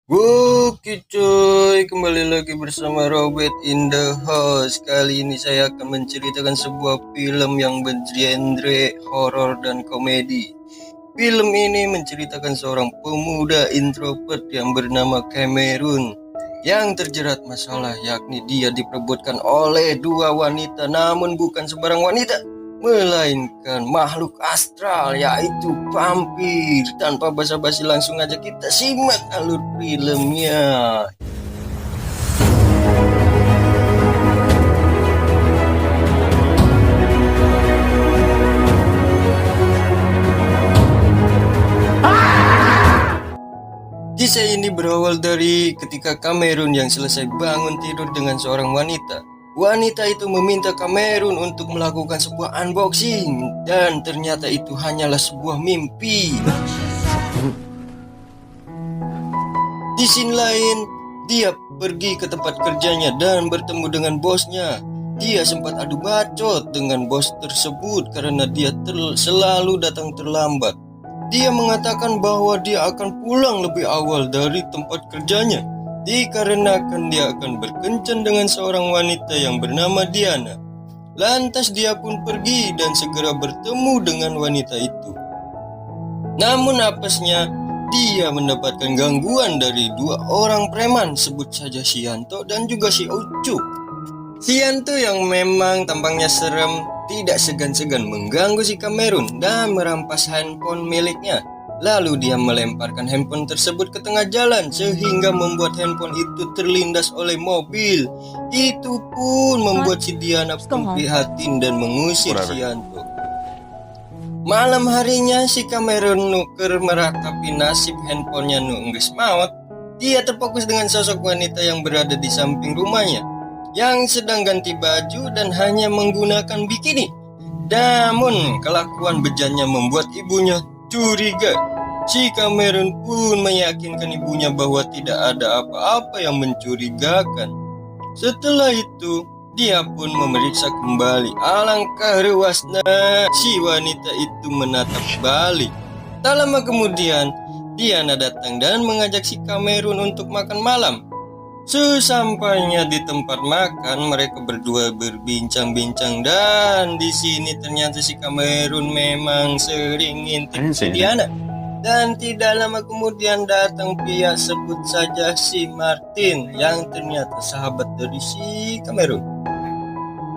Oke cuy, kembali lagi bersama Robert in the house. Kali ini saya akan menceritakan sebuah film yang bergenre horor dan komedi. Film ini menceritakan seorang pemuda introvert yang bernama Cameron yang terjerat masalah, yakni dia diperebutkan oleh dua wanita, namun bukan sembarang wanita, melainkan makhluk astral, yaitu vampir. Tanpa basa-basi, langsung aja kita simak alur filmnya. Kisah ini berawal dari ketika Cameron yang selesai bangun tidur dengan seorang wanita. Wanita itu meminta Cameron untuk melakukan sebuah unboxing, dan ternyata itu hanyalah sebuah mimpi. Di sini lain, dia pergi ke tempat kerjanya dan bertemu dengan bosnya. Dia sempat adu bacot dengan bos tersebut karena dia selalu datang terlambat. Dia mengatakan bahwa dia akan pulang lebih awal dari tempat kerjanya, dikarenakan dia akan berkencan dengan seorang wanita yang bernama Diana. Lantas dia pun pergi dan segera bertemu dengan wanita itu. Namun apesnya, dia mendapatkan gangguan dari dua orang preman, sebut saja si Yanto dan juga si Ucup. Si Yanto yang memang tampangnya serem tidak segan-segan mengganggu si Cameron dan merampas handphone miliknya. Lalu dia melemparkan handphone tersebut ke tengah jalan sehingga membuat handphone itu terlindas oleh mobil. Itu pun membuat si Diana pun prihatin dan mengusir si Yanto. Malam harinya si Cameron nuker meratapi nasib handphonenya nungges maut. Dia terfokus dengan sosok wanita yang berada di samping rumahnya, yang sedang ganti baju dan hanya menggunakan bikini. Namun kelakuan bejatnya membuat ibunya curiga. Si Cameron pun meyakinkan ibunya bahwa tidak ada apa-apa yang mencurigakan. Setelah itu, dia pun memeriksa kembali. Alangkah ruasnya si wanita itu menatap balik. Tak lama kemudian, Diana datang dan mengajak si Cameron untuk makan malam. Sesampainya di tempat makan, mereka berdua berbincang-bincang, dan di sini ternyata si Cameron memang sering ngintip si Diana. Dan tidak lama kemudian datang pria, sebut saja si Martin, yang ternyata sahabat dari si Cameron.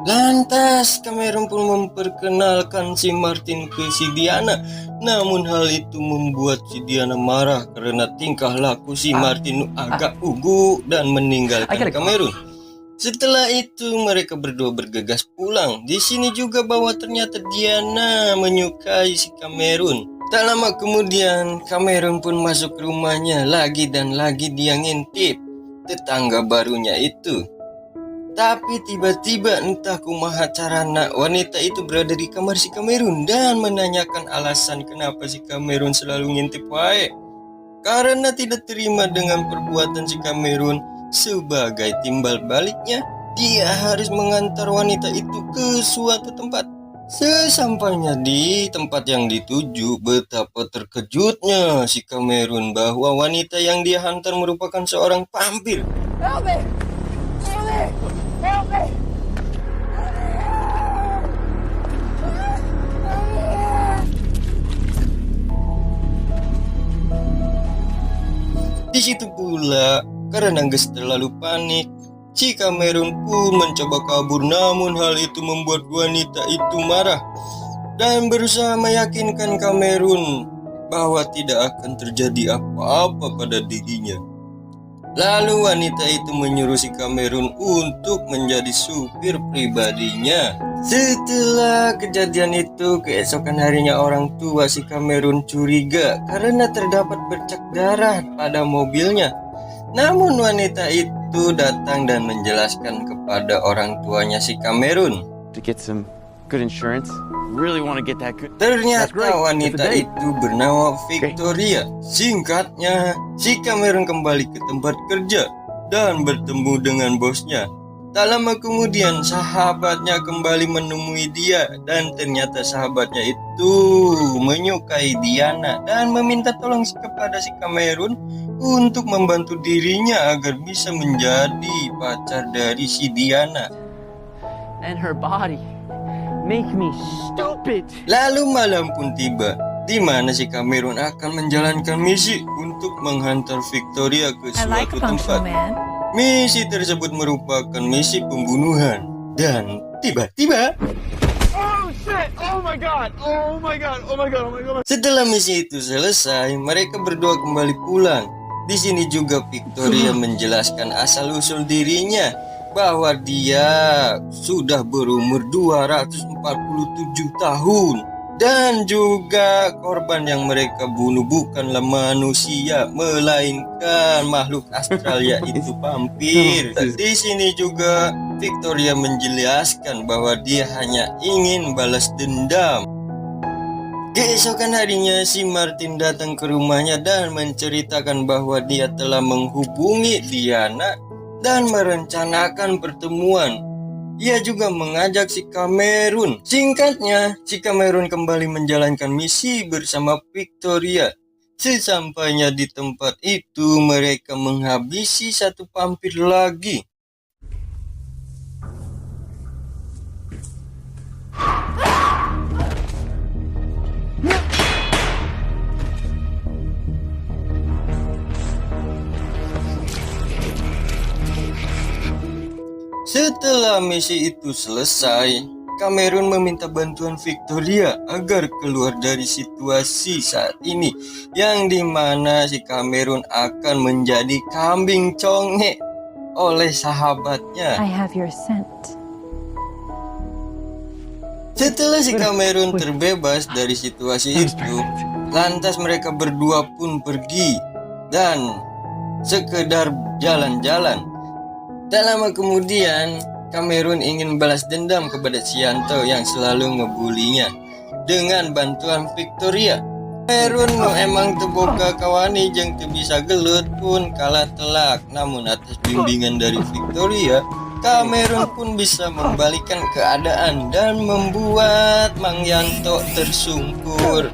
Lantas Cameron pun memperkenalkan si Martin ke si Diana. Namun hal itu membuat si Diana marah karena tingkah laku si Martin agak ugu dan meninggalkan Cameron. Setelah itu mereka berdua bergegas pulang. Di sini juga bahwa ternyata Diana menyukai si Cameron. Tak lama kemudian Cameron pun masuk ke rumahnya. Lagi dan lagi dia ngintip tetangga barunya itu. Tapi tiba-tiba entah kumaha carana wanita itu berada di kamar si Cameron dan menanyakan alasan kenapa si Cameron selalu ngintip wae. Karena tidak terima dengan perbuatan si Cameron, sebagai timbal baliknya dia harus mengantar wanita itu ke suatu tempat. Sesampainya di tempat yang dituju, betapa terkejutnya si Cameron bahwa wanita yang dia hantar merupakan seorang vampir. Help me! Help me! Help me! Di situ pula, karena Angges terlalu panik, si Cameron pun mencoba kabur, namun hal itu membuat wanita itu marah dan berusaha meyakinkan Cameron bahwa tidak akan terjadi apa-apa pada dirinya. Lalu wanita itu menyuruh si Cameron untuk menjadi supir pribadinya. Setelah kejadian itu, keesokan harinya orang tua si Cameron curiga karena terdapat bercak darah pada mobilnya. Namun wanita itu datang dan menjelaskan kepada orang tuanya si Cameron. To get some good insurance. Really want to get that good. Ternyata wanita itu bernama Victoria. Singkatnya, si Cameron kembali ke tempat kerja dan bertemu dengan bosnya. Tak lama kemudian sahabatnya kembali menemui dia dan ternyata sahabatnya itu menyukai Diana dan meminta tolong kepada si Cameron untuk membantu dirinya agar bisa menjadi pacar dari si Diana. And her body make me stupid. Lalu malam pun tiba, di mana si Cameron akan menjalankan misi untuk menghantar Victoria ke I like suatu a functional tempat. man. Misi tersebut merupakan misi pembunuhan dan tiba-tiba Oh shit! Oh my god! Oh my god! Oh my god! Oh my god! setelah misi itu selesai, mereka berdua kembali pulang. Di sini juga Victoria menjelaskan asal-usul dirinya bahwa dia sudah berumur 247 tahun. Dan juga korban yang mereka bunuh bukanlah manusia, melainkan makhluk astral yaitu vampir. Di sini juga Victoria menjelaskan bahwa dia hanya ingin balas dendam. Keesokan harinya si Martin datang ke rumahnya dan menceritakan bahwa dia telah menghubungi Diana dan merencanakan pertemuan. Ia juga mengajak si Cameron. Singkatnya, si Cameron kembali menjalankan misi bersama Victoria. Sesampainya di tempat itu, mereka menghabisi satu vampir lagi. Setelah misi itu selesai, Cameron meminta bantuan Victoria agar keluar dari situasi saat ini, yang dimana si Cameron akan menjadi kambing conge oleh sahabatnya. I have your scent. Setelah si Cameron terbebas dari situasi itu, lantas mereka berdua pun pergi dan sekedar jalan-jalan. Tak lama kemudian, Cameron ingin balas dendam kepada Sianto yang selalu ngebulinya dengan bantuan Victoria. Cameron emang teboga kawani jeung teu bisa gelut pun kalah telak. Namun atas bimbingan dari Victoria, Cameron pun bisa membalikan keadaan dan membuat Mang Yanto tersungkur.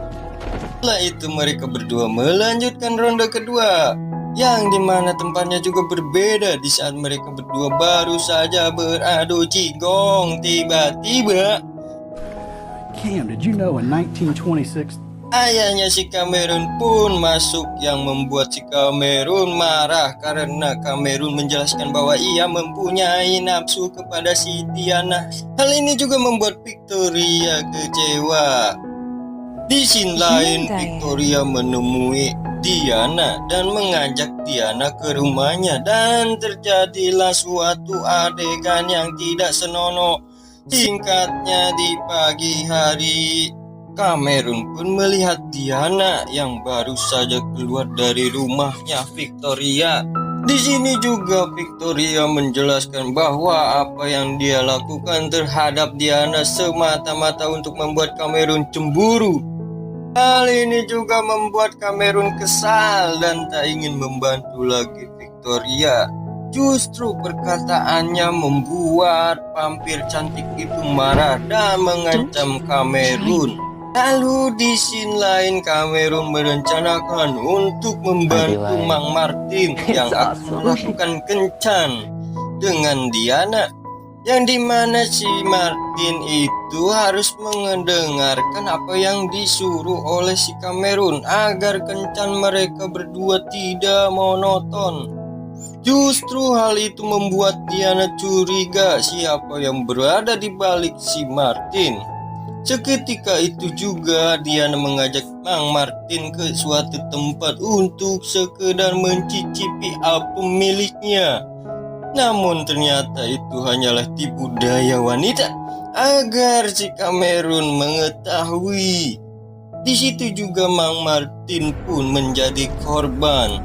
Setelah itu mereka berdua melanjutkan ronde kedua, yang dimana tempatnya juga berbeda. Di saat mereka berdua baru saja beradu cigong, tiba-tiba Cam, did you know in 1926 ayahnya si Cameron pun masuk, yang membuat si Cameron marah karena Cameron menjelaskan bahwa ia mempunyai nafsu kepada si Diana. Hal ini juga membuat Victoria kecewa. Di scene lain, Victoria menemui Diana dan mengajak Diana ke rumahnya, dan terjadilah suatu adegan yang tidak senonoh. Singkatnya, di pagi hari, Cameron pun melihat Diana yang baru saja keluar dari rumahnya Victoria. Di sini juga Victoria menjelaskan bahwa apa yang dia lakukan terhadap Diana semata-mata untuk membuat Cameron cemburu. Hal ini juga membuat Cameron kesal dan tak ingin membantu lagi Victoria. Justru perkataannya membuat vampir cantik itu marah dan mengancam Cameron. Lalu di scene lain, Cameron merencanakan untuk membantu Mang Martin yang akan melakukan kencan dengan Diana, yang dimana si Martin itu harus mendengarkan apa yang disuruh oleh si Cameron agar kencan mereka berdua tidak monoton. Justru hal itu membuat Diana curiga siapa yang berada di balik si Martin. Seketika itu juga Diana mengajak Mang Martin ke suatu tempat untuk sekedar mencicipi apem miliknya. Namun ternyata itu hanyalah tipu daya wanita agar si Cameron mengetahui. Di situ juga Mang Martin pun menjadi korban.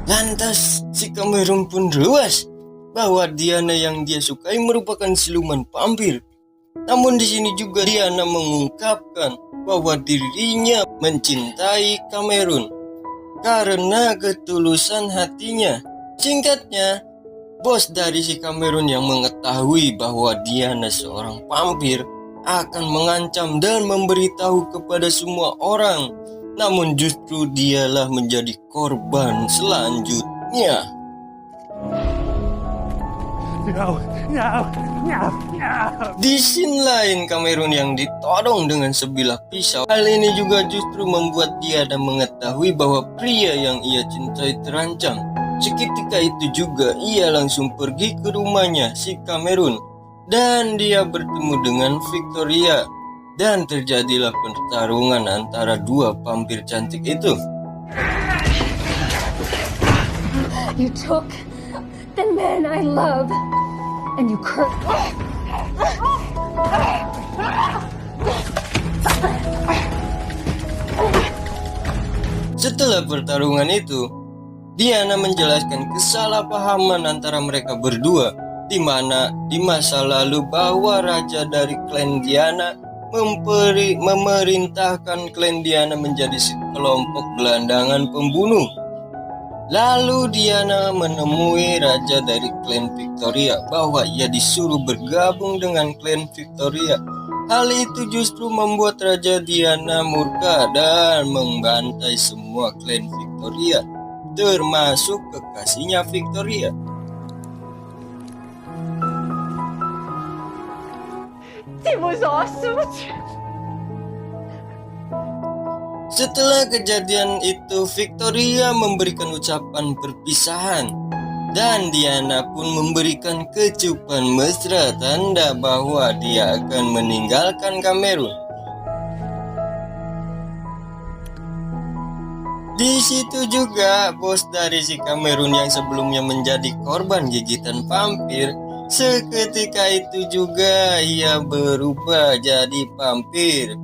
Lantas si Cameron pun luas bahwa Diana yang dia sukai merupakan siluman vampir. Namun di sini juga Diana mengungkapkan bahwa dirinya mencintai Cameron karena ketulusan hatinya. Singkatnya, Bos dari si Cameron yang mengetahui bahwa Diana seorang vampir akan mengancam dan memberitahu kepada semua orang. Namun justru dialah menjadi korban selanjutnya. No, no, no, no. Di scene lain, Cameron yang ditodong dengan sebilah pisau. Hal ini juga justru membuat Diana mengetahui bahwa pria yang ia cintai terancam. Seketika itu juga ia langsung pergi ke rumahnya si Cameron dan dia bertemu dengan Victoria dan terjadilah pertarungan antara dua vampir cantik itu. You took the man I love, and you Setelah pertarungan itu, Diana menjelaskan kesalahpahaman antara mereka berdua, di mana di masa lalu bahwa raja dari klan Diana memerintahkan klan Diana menjadi sekelompok gelandangan pembunuh. Lalu Diana menemui raja dari klan Victoria bahwa ia disuruh bergabung dengan klan Victoria. Hal itu justru membuat Raja Diana murka dan membantai semua klan Victoria, termasuk kekasihnya Victoria. Setelah kejadian itu, Victoria memberikan ucapan perpisahan dan Diana pun memberikan kecupan mesra, tanda bahwa dia akan meninggalkan Cameron. Di situ juga bos dari si Cameron yang sebelumnya menjadi korban gigitan vampir, seketika itu juga ia berubah jadi vampir.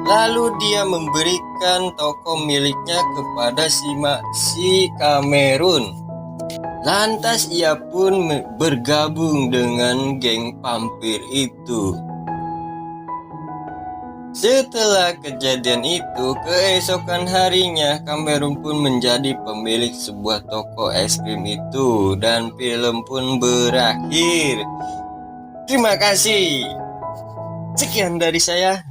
Lalu dia memberikan toko miliknya kepada si Cameron. Lantas ia pun bergabung dengan geng vampir itu. Setelah kejadian itu, keesokan harinya Cameron pun menjadi pemilik sebuah toko es krim itu dan film pun berakhir. Terima kasih. Sekian dari saya.